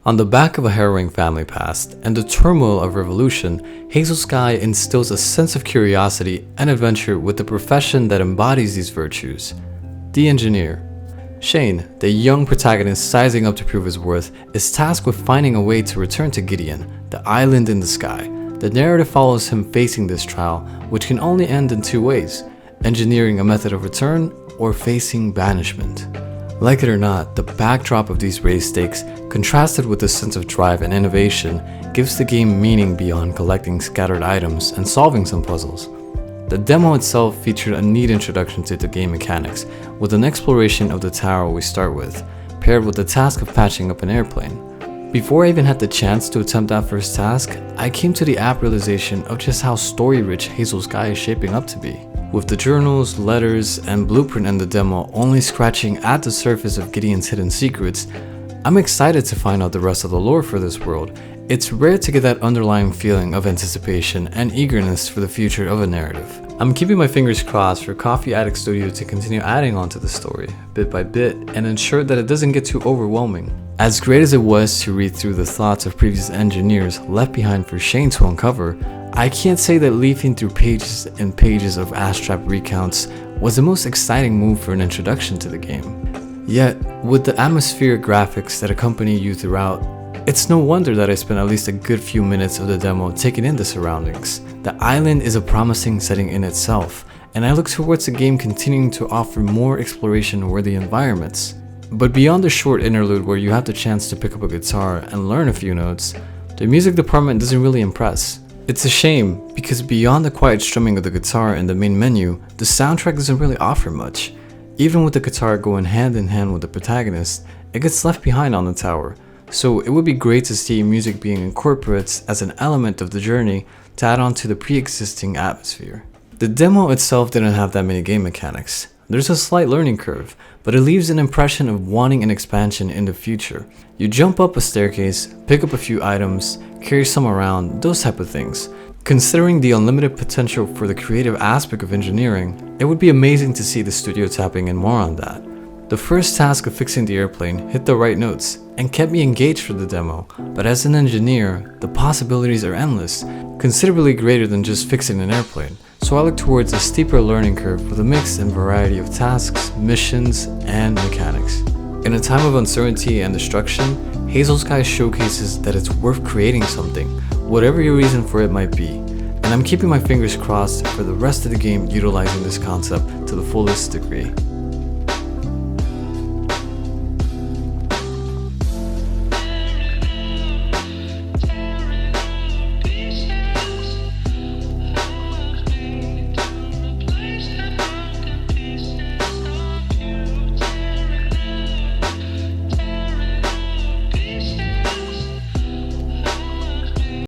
On the back of a harrowing family past and the turmoil of revolution, Hazel Sky instills a sense of curiosity and adventure with the profession that embodies these virtues, the engineer. Shane, the young protagonist sizing up to prove his worth, is tasked with finding a way to return to Gideon, the island in the sky. The narrative follows him facing this trial, which can only end in two ways: engineering a method of return or facing banishment. Like it or not, the backdrop of these raised stakes, contrasted with the sense of drive and innovation, gives the game meaning beyond collecting scattered items and solving some puzzles. The demo itself featured a neat introduction to the game mechanics, with an exploration of the tower we start with, paired with the task of patching up an airplane. Before I even had the chance to attempt that first task, I came to the apt realization of just how story-rich Hazel Sky is shaping up to be. With the journals, letters, and blueprint in the demo only scratching at the surface of Gideon's hidden secrets, I'm excited to find out the rest of the lore for this world. It's rare to get that underlying feeling of anticipation and eagerness for the future of a narrative. I'm keeping my fingers crossed for Coffee Addict Studio to continue adding on to the story, bit by bit, and ensure that it doesn't get too overwhelming. As great as it was to read through the thoughts of previous engineers left behind for Shane to uncover, I can't say that leafing through pages and pages of Astrap recounts was the most exciting move for an introduction to the game. Yet, with the atmospheric graphics that accompany you throughout, it's no wonder that I spent at least a good few minutes of the demo taking in the surroundings. The island is a promising setting in itself, and I look towards the game continuing to offer more exploration-worthy environments. But beyond the short interlude where you have the chance to pick up a guitar and learn a few notes, the music department doesn't really impress. It's a shame, because beyond the quiet strumming of the guitar in the main menu, the soundtrack doesn't really offer much. Even with the guitar going hand in hand with the protagonist, it gets left behind on the tower, so it would be great to see music being incorporated as an element of the journey to add on to the pre-existing atmosphere. The demo itself didn't have that many game mechanics. There's a slight learning curve, but it leaves an impression of wanting an expansion in the future. You jump up a staircase, pick up a few items, carry some around, those type of things. Considering the unlimited potential for the creative aspect of engineering, it would be amazing to see the studio tapping in more on that. The first task of fixing the airplane hit the right notes and kept me engaged for the demo, but as an engineer, the possibilities are endless, considerably greater than just fixing an airplane. So I look towards a steeper learning curve with a mix and variety of tasks, missions, and mechanics. In a time of uncertainty and destruction, Hazel Sky showcases that it's worth creating something, whatever your reason for it might be. And I'm keeping my fingers crossed for the rest of the game utilizing this concept to the fullest degree.